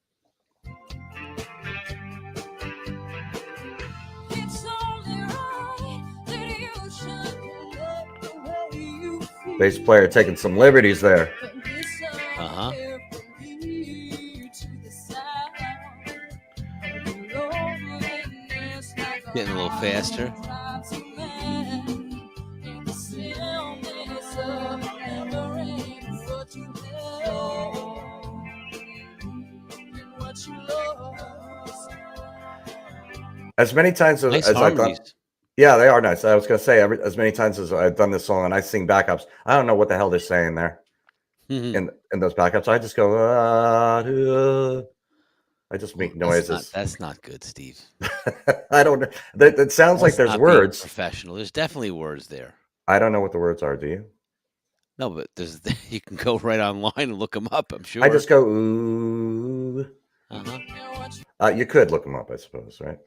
It's only right that you should look the way you feel. Bass player taking some liberties there. But listen Uh-huh. carefully to the sound of your loneliness like Getting a little faster. As many times Nice as I've done, harmonies. yeah, they are nice. I was gonna say as many times as I've done this song and I sing backups, I don't know what the hell they're saying there Mhm. in those backups. I just go, I just make noises. That's not good, Steve. I don't know. That sounds like That's there's not being words. professional. There's definitely words there. I don't know what the words are. Do you? No, but there's you can go right online and look them up, I'm sure. I just go ooh. Uh-huh. You could look them up, I suppose, right?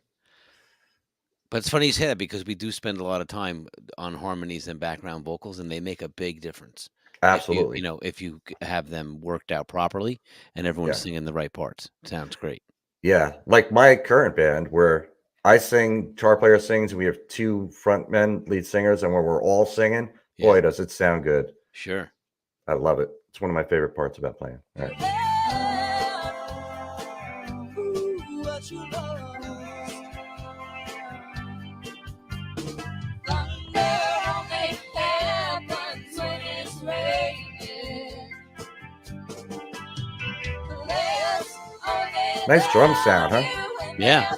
But it's funny you say that because we do spend a lot of time on harmonies and background vocals, and they make a big difference. Absolutely. If you have them worked out properly and everyone's Yeah. singing the right parts. Sounds great. Yeah, like my current band where I sing, guitar player sings, and we have two frontmen, lead singers, and when we're all singing, boy, Yeah. does it sound good. Sure. I love it. It's one of my favorite parts about playing. All right. Nice drum sound, huh? Yeah.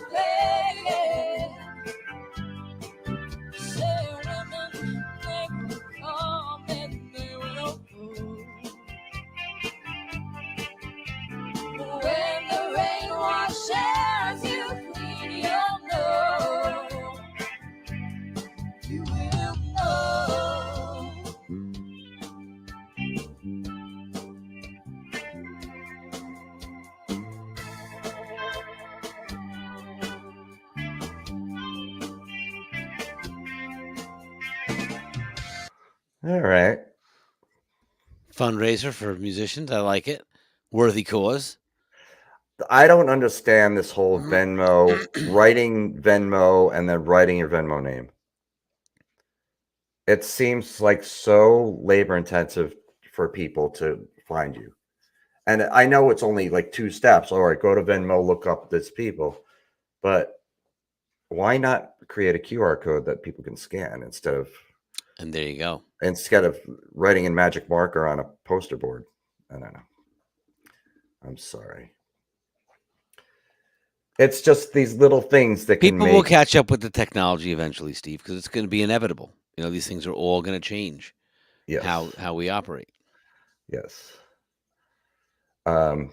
All right. Fundraiser for musicians. I like it. Worthy cause. I don't understand this whole Mm-hmm. Venmo, writing Venmo and then writing your Venmo name. It seems like so labor intensive for people to find you. And I know it's only like 2 steps. All right, go to Venmo, look up this people. But why not create a QR code that people can scan instead of And there you go. writing in magic marker on a poster board? I don't know. I'm sorry. It's just these little things that can People will make catch up with the technology eventually, Steve, because it's going to be inevitable. You know, these things are all going to change yes. how we operate. Yes. Okay.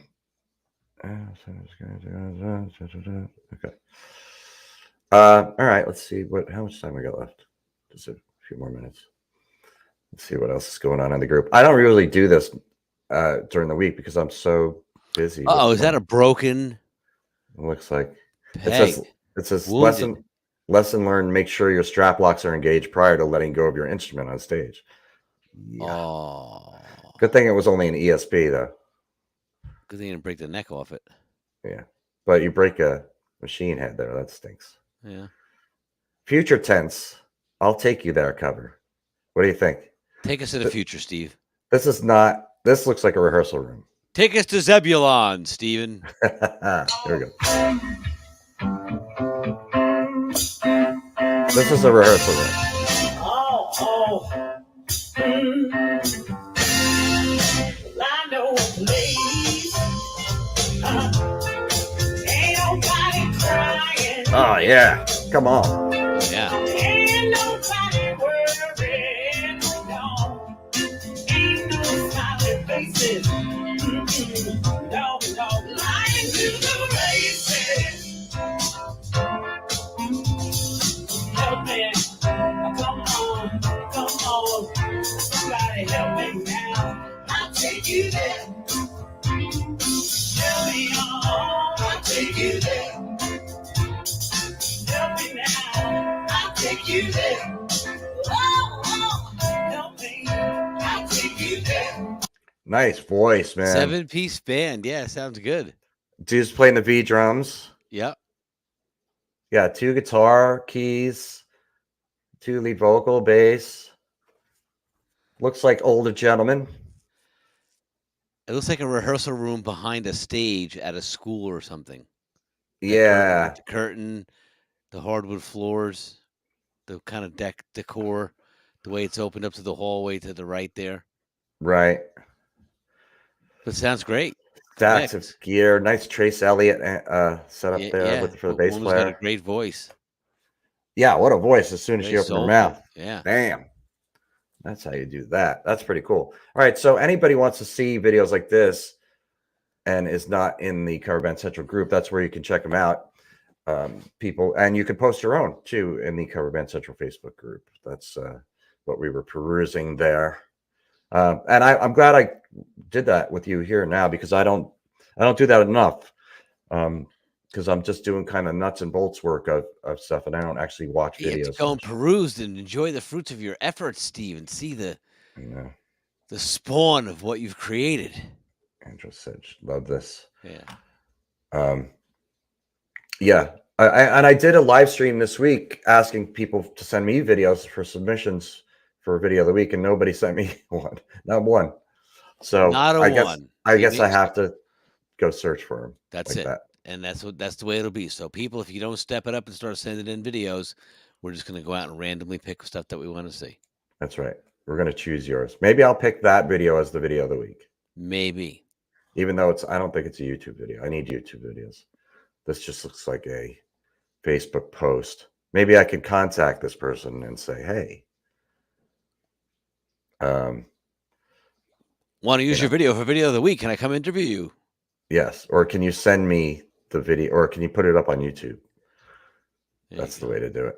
All right. Let's see how much time we got left. Just a few more minutes. Let's see what else is going on in the group. I don't really do this during the week because I'm so busy. Oh, is that a broken It looks like peg? it says Wounded. lesson learned. Make sure your strap locks are engaged prior to letting go of your instrument on stage. Yeah. Oh, Good thing it was only an ESP though. good thing you didn't break the neck off it. Yeah, but you break a machine head there. That stinks. Yeah. Future tense. I'll take you there. Cover. What do you think? Take us to the future, Steve. This is not. This looks like a rehearsal room. Take us to Zebulon, Steven. There we go. This is a rehearsal room. I know a place. Ain't nobody crying. Oh yeah, come on. Yeah. Ain't nobody worrying. No. Ain't no smiling faces. No, no. Lying to the races. Help me. Come on. Come on. Somebody help me now. I'll take you there. Help me on. I'll take you there. Help me now. I'll take you there. Oh, oh. Help me. I'll take you there. Nice voice, man. 7-piece band. Yeah, sounds good. Dude's playing the V drums. Yep. Yeah, 2 guitar keys, 2 lead vocal, bass. Looks like older gentlemen. It looks like a rehearsal room behind a stage at a school or something. Yeah. The curtain, the hardwood floors, the kind of decor, the way it's opened up to the hallway to the right there. Right. But sounds great. Stacks Mix. of gear. Nice Trace Elliott set up there Yeah. for the bass Woman's got a player. great voice. Yeah, what a voice as soon as she Very opened her soulful. mouth. Yeah. Damn. That's how you do that. That's pretty cool. All right. So anybody wants to see videos like this and is not in the Cover Band Central group, that's where you can check them out. People, and you can post your own too in the Cover Band Central Facebook group. That's what we were perusing there. And I'm glad I did that with you here now because I don't do that enough. Because I'm just doing kind of nuts and bolts work of stuff, and I don't actually watch You have to videos. go and peruse and enjoy the fruits of your efforts, Steve, and see the Yeah. spawn of what you've created. Andrew said, love this. Yeah. Yeah. I did a live stream this week asking people to send me videos for submissions for video of the week, and nobody sent me one. Not one. So Not a I one. guess I have to go search for them. That's like it. That. And that's the way it'll be. So people, if you don't step it up and start sending in videos, we're just going to go out and randomly pick stuff that we want to see. That's right. We're going to choose yours. Maybe I'll pick that video as the video of the week. Maybe. Even though I don't think it's a YouTube video. I need YouTube videos. This just looks like a Facebook post. Maybe I could contact this person and say, hey, want to use your video for video of the week? Can I come interview you? Yes. Or can you send me the video, or can you put it up on YouTube? There That's you the go. way to do it.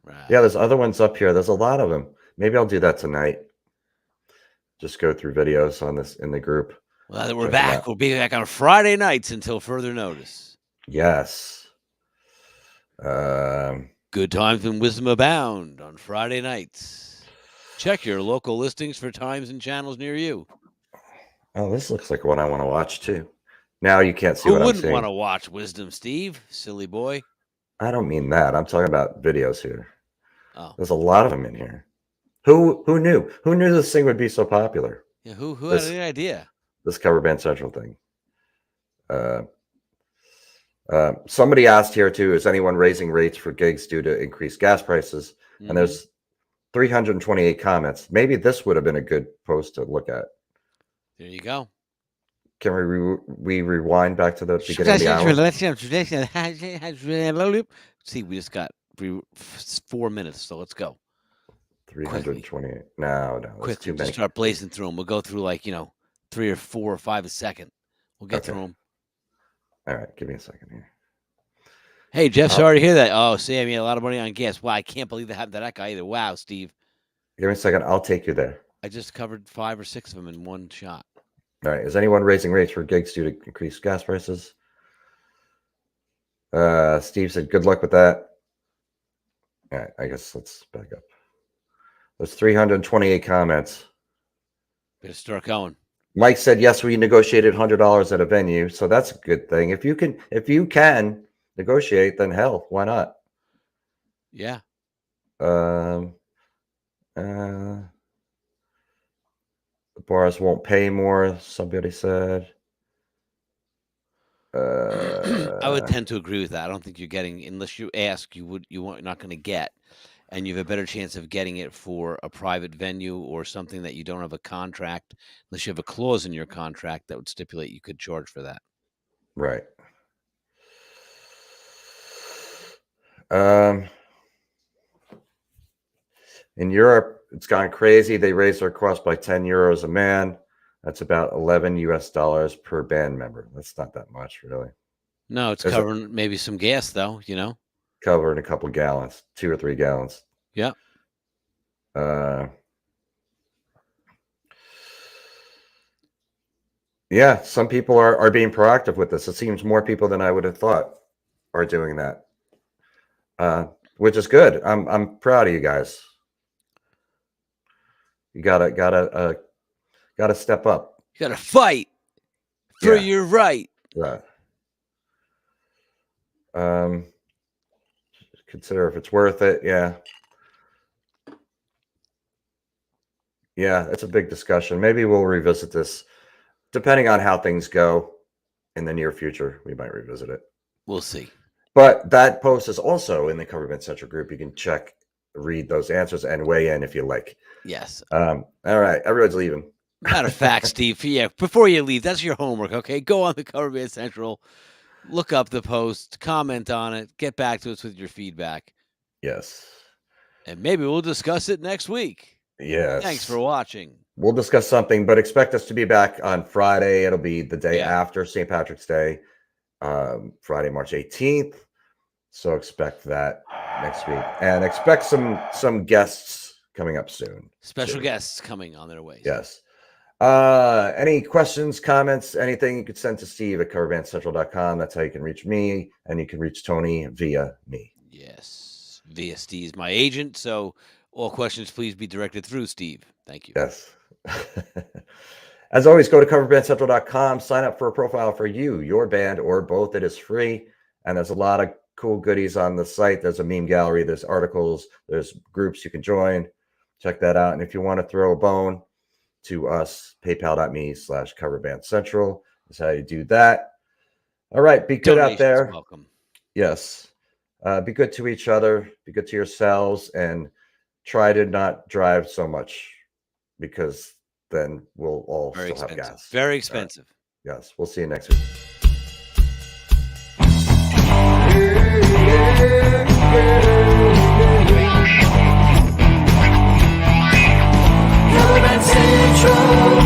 Right. Yeah, there's other ones up here. There's a lot of them. Maybe I'll do that tonight. Just go through videos on this in the group. Well, now that we're Check it back, out. we'll be back on Friday nights until further notice. Yes. Good times and wisdom abound on Friday nights. Check your local listings for times and channels near you. Oh, this looks like one I want to watch too. Now you can't see Who what I'm wouldn't seeing. want to watch Wisdom, Steve? Silly boy. I don't mean that. I'm talking about videos here. Oh, There's a lot of them in here. Who knew? Who knew this thing would be so popular? yeah. Who This- had any idea? This Cover Band Central thing. Somebody asked here too, is anyone raising rates for gigs due to increased gas prices? Mhm. And there's 328 comments. Maybe this would have been a good post to look at. There you go. Can we rewind back to the beginning of the hour? See, we just got 4 minutes, so let's go. 328. No, that's Quickly, too just many. start blazing through them. We'll go through 3 or 4 or 5 a second. We'll get Okay. through them. All right, give me a second here. Hey, Jeff, sorry to hear that. Oh, Sam, you had a lot of money on gas. Wow, I can't believe that happened to that guy either. Wow, Steve. Give me a second. I'll take you there. I just covered 5 or 6 of them in one shot. All right. Is anyone raising rates for gigs due to increased gas prices? Steve said, good luck with that. All right. I guess let's back up. There's 328 comments. Better start going. Mike said, yes, we negotiated $100 at a venue. So that's a good thing. If you can negotiate, then hell, why not? Yeah. The bars won't pay more, somebody said. I would tend to agree with that. I don't think you're getting, unless you ask, you're not going to get, and you have a better chance of getting it for a private venue or something that you don't have a contract, unless you have a clause in your contract that would stipulate you could charge for that. Right. In Europe, it's gone crazy. They raised their cost by 10 euros a man. That's about $11 per band member. That's not that much, really. No, it's There's covering maybe some gas, though, Covering a couple gallons, 2 or 3 gallons. Yeah. Yeah, some people are being proactive with this. It seems more people than I would have thought are doing that, which is good. I'm proud of you guys. You gotta step up. You got to fight for your right. Right. Consider if it's worth it. Yeah. Yeah, it's a big discussion. Maybe we'll revisit this. Depending on how things go in the near future, we might revisit it. We'll see. But that post is also in the Cover Band Central group. You can read those answers, and weigh in if you like. Yes. All right, everyone's leaving. Matter of fact, Steve, yeah, before you leave, that's your homework, okay? Go on the Cover Band Central, look up the post, comment on it, get back to us with your feedback. Yes. And maybe we'll discuss it next week. Yes. Thanks for watching. We'll discuss something, but expect us to be back on Friday. It'll be the day after St. Patrick's Day, Friday, March 18th. So expect that next week, and expect some guests coming up soon. Special guests coming on their way. Yes. Any questions, comments, anything, you could send to Steve at coverbandcentral.com. That's how you can reach me, and you can reach Tony via me. Yes. Via Steve's my agent. So all questions, please be directed through Steve. Thank you. Yes. As always, go to coverbandcentral.com, sign up for a profile for you, your band, or both. It is free, and there's a lot of cool goodies on the site. There's a meme gallery, there's articles, there's groups you can join. Check that out. And if you want to throw a bone to us, paypal.me/coverbandcentral is how you do that. All right, be good out there. Welcome. Yes. Be good to each other, be good to yourselves, and try to not drive so much, because then we'll all Very still expensive. have gas. Very expensive. Yes. We'll see you next week. Cover Band Central.